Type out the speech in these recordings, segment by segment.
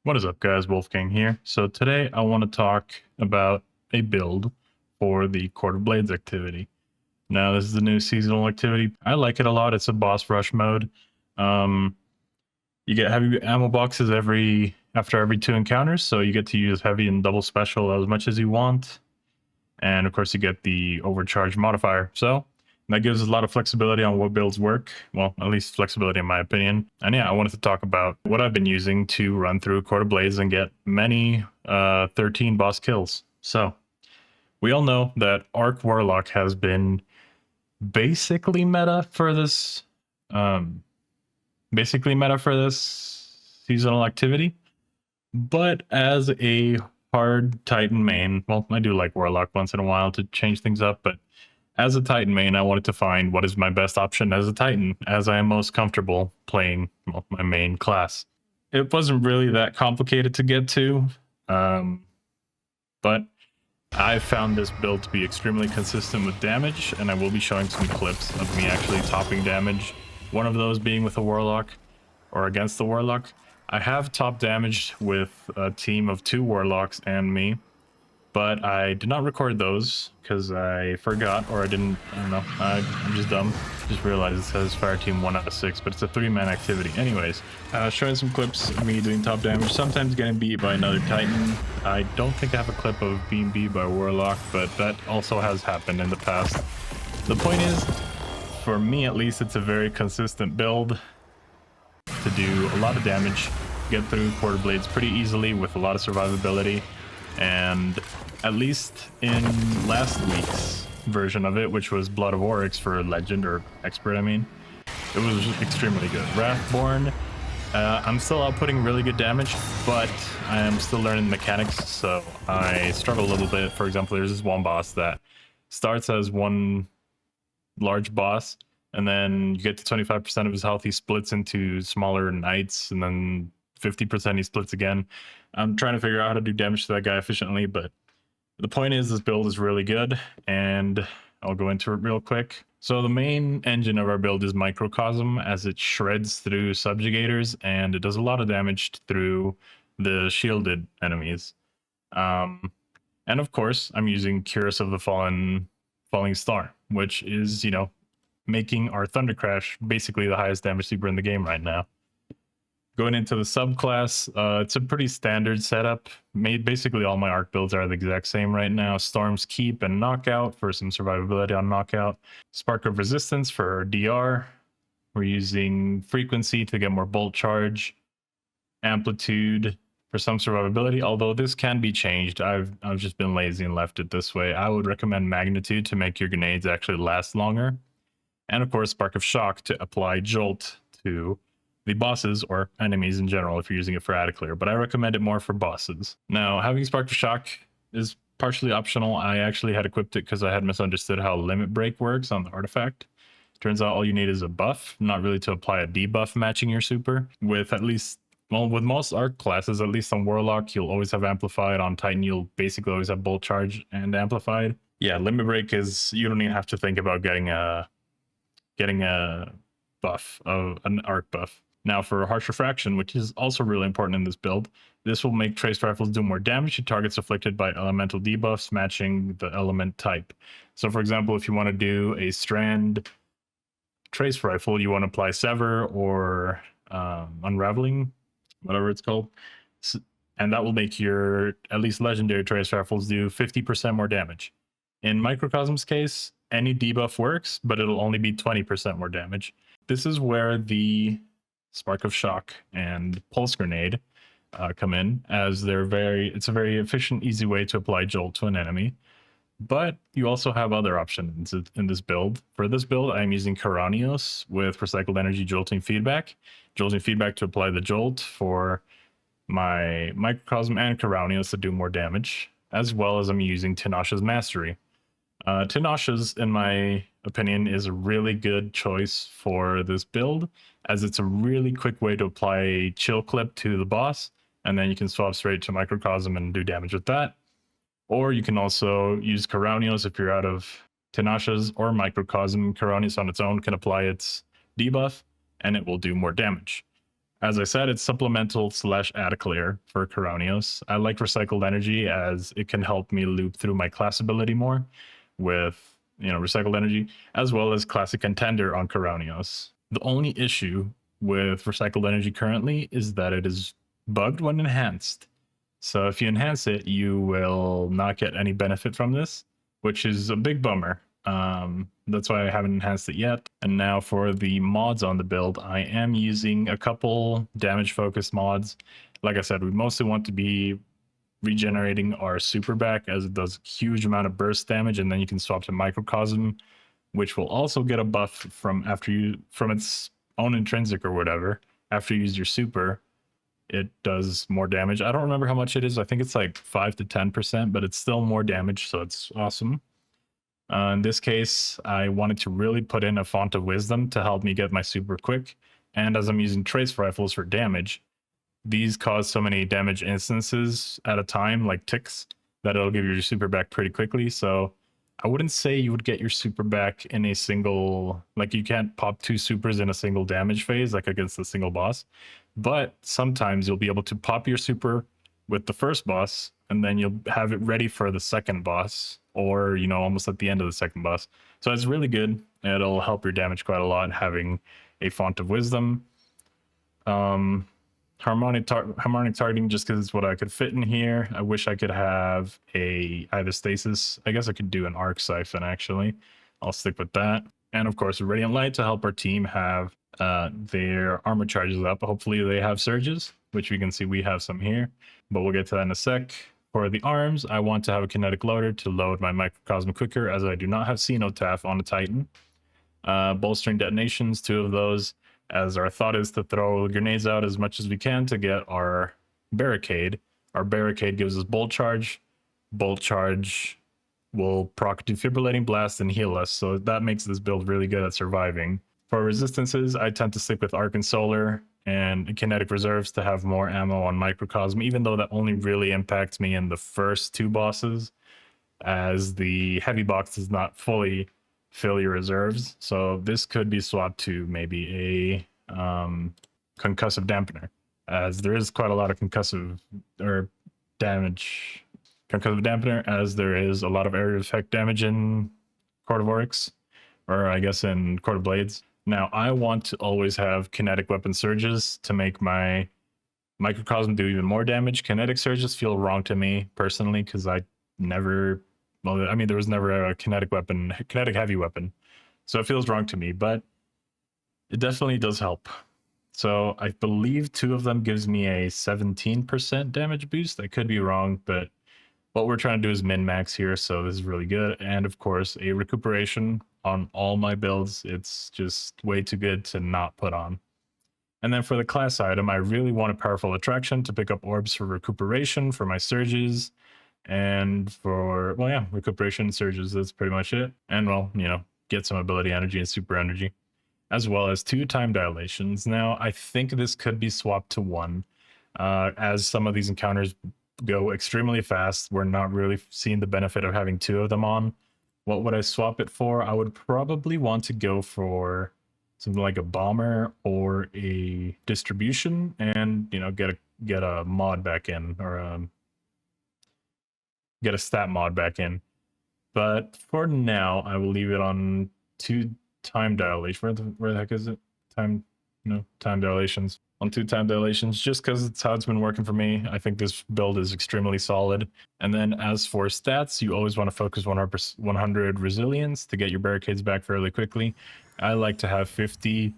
What is up, guys? Wolfgang here. So today I want to talk about a build for the Court of Blades activity. Now, this is the new seasonal activity. I like it a lot. It's a boss rush mode. You get heavy ammo boxes after every 2 encounters, so you get to use heavy and double special as much as you want. And of course, you get the overcharge modifier. So that gives us a lot of flexibility on what builds work. Well, at least flexibility in my opinion. And yeah, I wanted to talk about what I've been using to run through Court of Blades and get many 13 boss kills. So we all know that Arc Warlock has been basically meta for this seasonal activity. But as a hard Titan main, well, I do like Warlock once in a while to change things up, but as a Titan main, I wanted to find what is my best option as a Titan, as I am most comfortable playing my main class. It wasn't really that complicated to get to, but I found this build to be extremely consistent with damage, and I will be showing some clips of me actually topping damage, one of those being with a Warlock, or against the Warlock. I have top damaged with a team of 2 Warlocks and me, but I did not record those because I forgot, or I don't know, I'm just dumb. Just realized it says fire team 1 out of 6, but it's a 3-man activity. Anyways, showing some clips of me doing top damage, sometimes getting beat by another Titan. I don't think I have a clip of being beat by Warlock, but that also has happened in the past. The point is, for me at least, it's a very consistent build to do a lot of damage, get through Court of Blades pretty easily with a lot of survivability. And at least in last week's version of it, which was Blood of Oryx for Legend, or Expert, I mean, it was extremely good. Wrathborn, I'm still outputting really good damage, but I am still learning the mechanics, so I struggle a little bit. For example, there's this one boss that starts as one large boss, and then you get to 25% of his health, he splits into smaller knights, and then 50% he splits again. I'm trying to figure out how to do damage to that guy efficiently, but the point is this build is really good, and I'll go into it real quick. So the main engine of our build is Microcosm, as it shreds through subjugators, and it does a lot of damage through the shielded enemies. And of course, I'm using Curus of the Falling Star, which is, you know, making our Thunder Crash basically the highest damage super in the game right now. Going into the subclass, it's a pretty standard setup. Basically all my arc builds are the exact same right now. Storm's Keep and Knockout for some survivability on Knockout. Spark of Resistance for DR. We're using Frequency to get more bolt charge. Amplitude for some survivability, although this can be changed. I've just been lazy and left it this way. I would recommend Magnitude to make your grenades actually last longer. And of course, Spark of Shock to apply Jolt to the bosses or enemies in general if you're using it for Atticlear, but I recommend it more for bosses. Now, having Spark of Shock is partially optional. I actually had equipped it because I had misunderstood how Limit Break works on the artifact. Turns out all you need is a buff, not really to apply a debuff matching your super. With at least, well, with most arc classes, at least on Warlock, you'll always have Amplified. On Titan, you'll basically always have Bolt Charge and Amplified. Yeah, Limit Break is, you don't even have to think about getting a buff, an arc buff. Now for Harsh Refraction, which is also really important in this build, this will make Trace Rifles do more damage to targets afflicted by elemental debuffs matching the element type. So for example, if you want to do a Strand Trace Rifle, you want to apply Sever or Unraveling, whatever it's called, and that will make your at least Legendary Trace Rifles do 50% more damage. In Microcosm's case, any debuff works, but it'll only be 20% more damage. This is where the Spark of Shock and Pulse Grenade come in, as it's a very efficient, easy way to apply Jolt to an enemy. But you also have other options in this build. For this build, I'm using Karanios with Recycled Energy Jolting Feedback. Jolting Feedback to apply the Jolt for my Microcosm and Karanios to do more damage, as well as I'm using Tinasha's Mastery. Tinasha's, in my opinion, is a really good choice for this build, as it's a really quick way to apply a chill clip to the boss, and then you can swap straight to Microcosm and do damage with that. Or you can also use Karanios if you're out of Tinasha's or Microcosm. Karanios on its own can apply its debuff, and it will do more damage. As I said, it's supplemental slash add clear for Coronios. I like recycled energy as it can help me loop through my class ability more with, recycled energy, as well as classic contender on Coronios. The only issue with recycled energy currently is that it is bugged when enhanced. So if you enhance it, you will not get any benefit from this, which is a big bummer. That's why I haven't enhanced it yet. And now for the mods on the build, I am using a couple damage focused mods. Like I said, we mostly want to be regenerating our super back as it does a huge amount of burst damage, and then you can swap to microcosm, which will also get a buff from its own intrinsic or whatever. After you use your super, it does more damage. I don't remember how much it is. I think it's like 5 to 10%, but it's still more damage, so it's awesome. In this case, I wanted to really put in a Font of Wisdom to help me get my super quick. And as I'm using Trace Rifles for damage, these cause so many damage instances at a time, like ticks, that it'll give you your super back pretty quickly. So I wouldn't say you would get your super back in a single, like you can't pop 2 supers in a single damage phase, like against a single boss. But sometimes you'll be able to pop your super with the first boss, and then you'll have it ready for the second boss, or, almost at the end of the second boss. So it's really good. It'll help your damage quite a lot, having a Font of Wisdom. Harmonic targeting, just because it's what I could fit in here. I wish I could have either stasis. I guess I could do an arc siphon, actually. I'll stick with that. And of course, a Radiant Light to help our team have their armor charges up. Hopefully they have surges, which we can see we have some here, but we'll get to that in a sec. For the arms, I want to have a kinetic loader to load my microcosm quicker, as I do not have Cenotaph on the Titan. Bolstering detonations, 2 of those, as our thought is to throw grenades out as much as we can to get our barricade. Our barricade gives us bolt charge. Bolt charge will proc defibrillating blast and heal us, so that makes this build really good at surviving. For resistances, I tend to stick with Arc and Solar and Kinetic Reserves to have more ammo on Microcosm, even though that only really impacts me in the first 2 bosses, as the heavy box does not fully fill your reserves. So this could be swapped to maybe a concussive dampener, as there is quite a lot of concussive dampener, as there is a lot of area effect damage in Court of Oryx, or I guess in Court of Blades. Now, I want to always have kinetic weapon surges to make my microcosm do even more damage. Kinetic surges feel wrong to me personally, because there was never a kinetic heavy weapon. So it feels wrong to me, but it definitely does help. So I believe 2 of them gives me a 17% damage boost. I could be wrong, but what we're trying to do is min-max here, so this is really good. And of course, a recuperation on all my builds. It's just way too good to not put on. And then for the class item, I really want a Powerful Attraction to pick up orbs for recuperation for my surges. And for, recuperation surges, that's pretty much it. And get some ability energy and super energy, as well as 2 time dilations. Now, I think this could be swapped to 1, as some of these encounters go extremely fast. We're not really seeing the benefit of having 2 of them on. What would I swap it for? I would probably want to go for something like a bomber or a distribution, and get a mod back in, or get a stat mod back in. But for now, I will leave it on 2 time dilation. Where the heck is it? Time dilations. On 2 time dilations, just because it's how it's been working for me. I think this build is extremely solid. And then as for stats, you always want to focus 100 resilience to get your barricades back fairly quickly. I like to have 50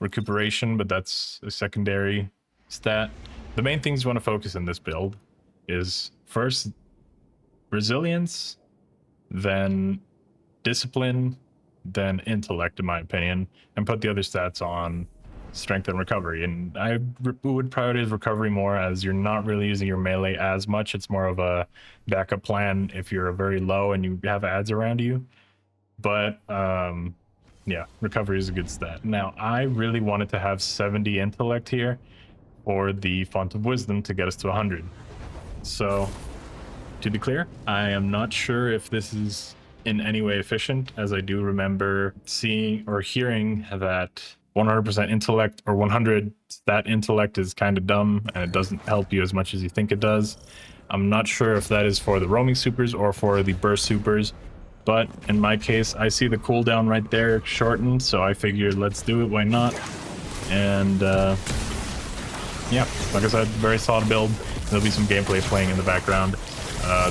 recuperation, but that's a secondary stat. The main things you want to focus in this build is first resilience, then discipline, then intellect, in my opinion, and put the other stats on strength and recovery. And I would prioritize recovery more, as you're not really using your melee as much. It's more of a backup plan if you're very low and you have ads around you. But recovery is a good stat. Now, I really wanted to have 70 intellect here for the Font of Wisdom to get us to 100. So to be clear, I am not sure if this is in any way efficient, as I do remember seeing or hearing that 100% intellect or 100 stat intellect is kind of dumb, and it doesn't help you as much as you think it does. I'm not sure if that is for the roaming supers or for the burst supers, but in my case, I see the cooldown right there shortened, so I figured let's do it, why not? And yeah, like I said, very solid build. There'll be some gameplay playing in the background.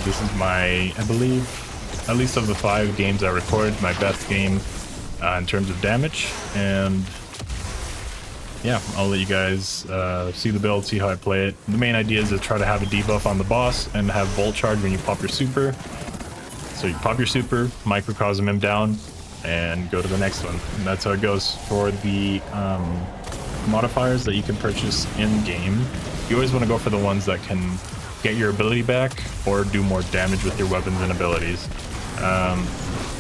This is my, I believe, at least of the 5 games I recorded, my best game in terms of damage. And yeah, I'll let you guys see the build, see how I play it. The main idea is to try to have a debuff on the boss and have bolt charge when you pop your super. So you pop your super, microcosm him down, and go to the next one. And that's how it goes. For the modifiers that you can purchase in-game, you always want to go for the ones that can get your ability back or do more damage with your weapons and abilities.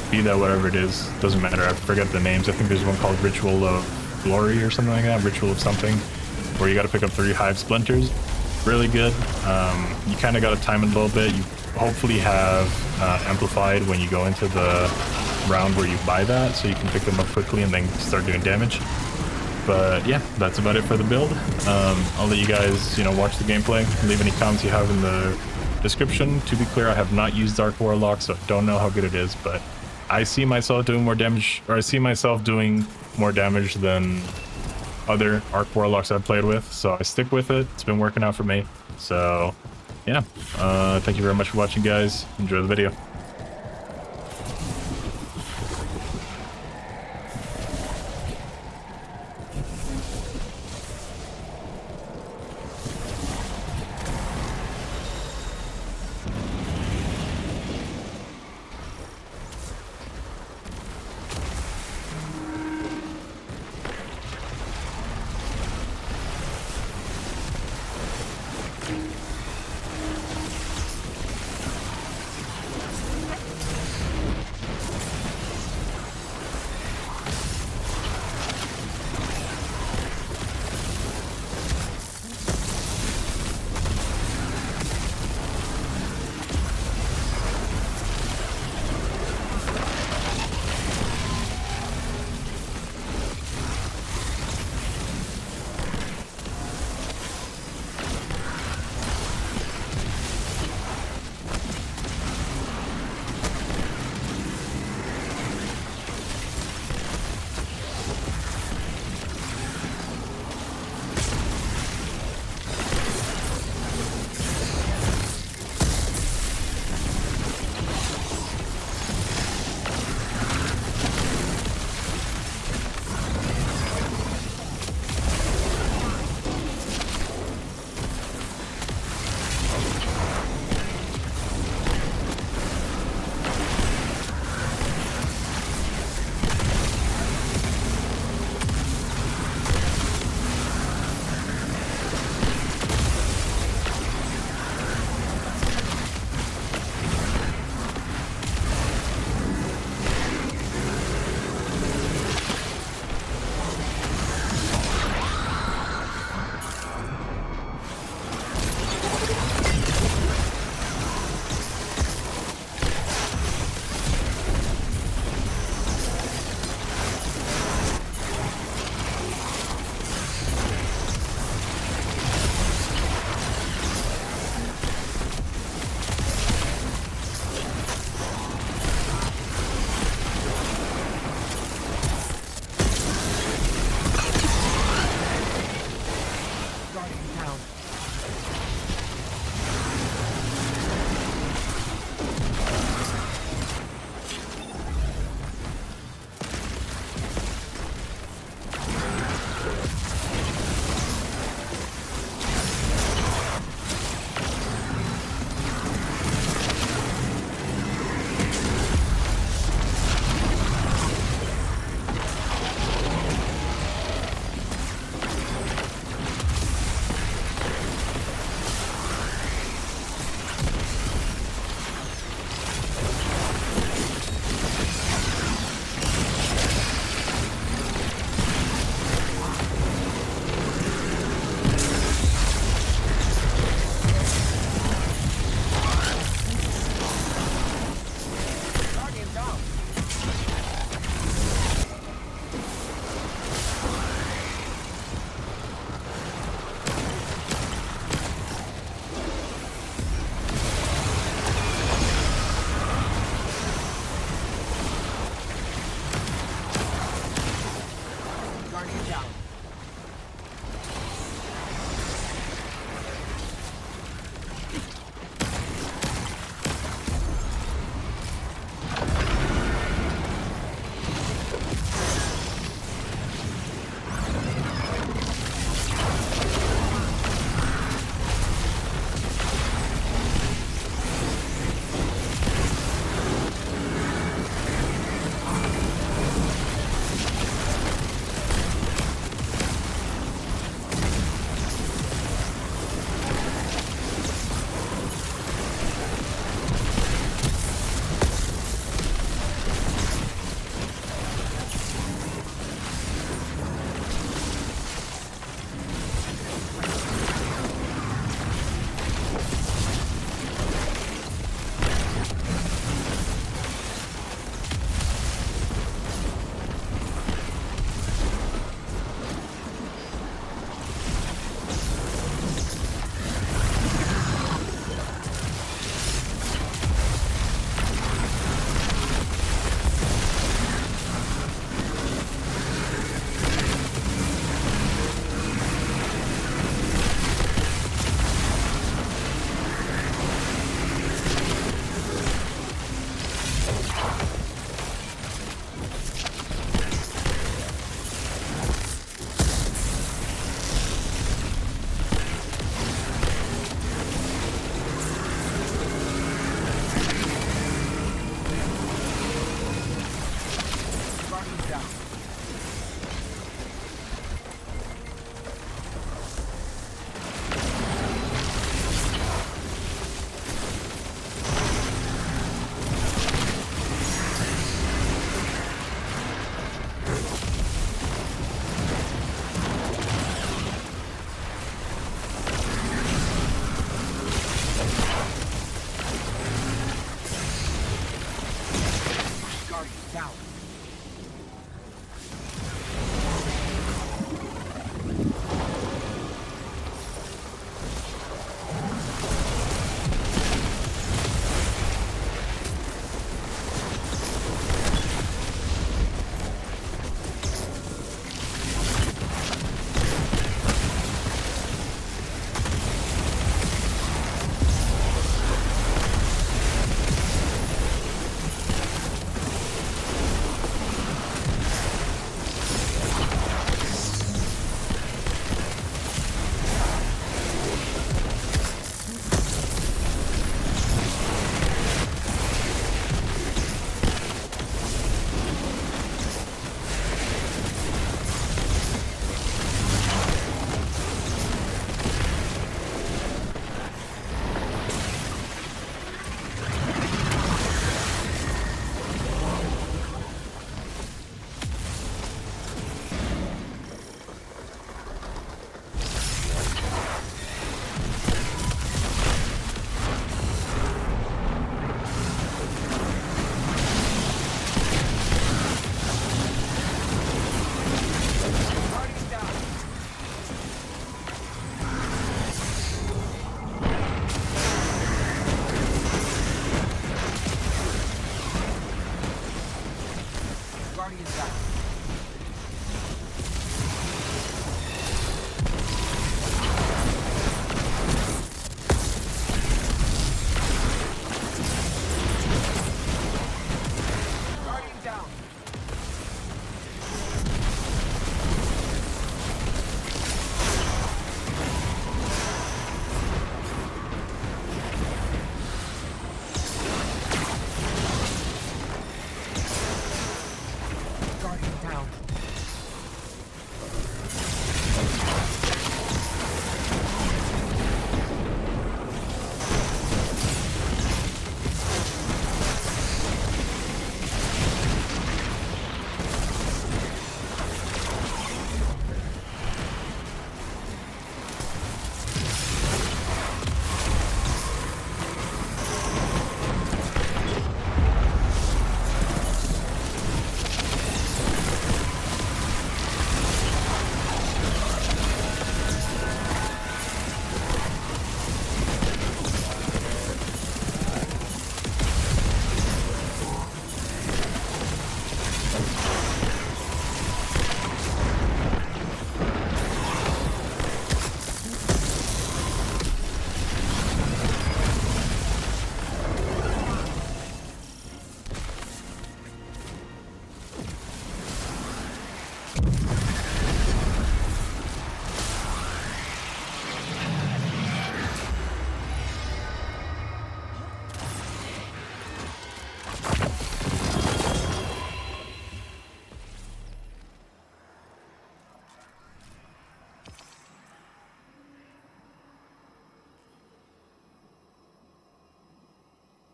Be that whatever it is, doesn't matter. I forget the names. I think there's one called Ritual of Glory or something like that, Ritual of something, where you got to pick up 3 hive splinters. Really good. You kind of got to time it a little bit. You hopefully have amplified when you go into the round where you buy that, so you can pick them up quickly and then start doing damage. But yeah, that's about it for the build. I'll let you guys, watch the gameplay. Leave any comments you have in the description. To be clear, I have not used Dark Warlock, so I don't know how good it is, but I see myself doing more damage, or I see myself doing more damage than other Arc Warlocks I've played with, so I stick with it. It's been working out for me. So yeah, thank you very much for watching, guys. Enjoy the video.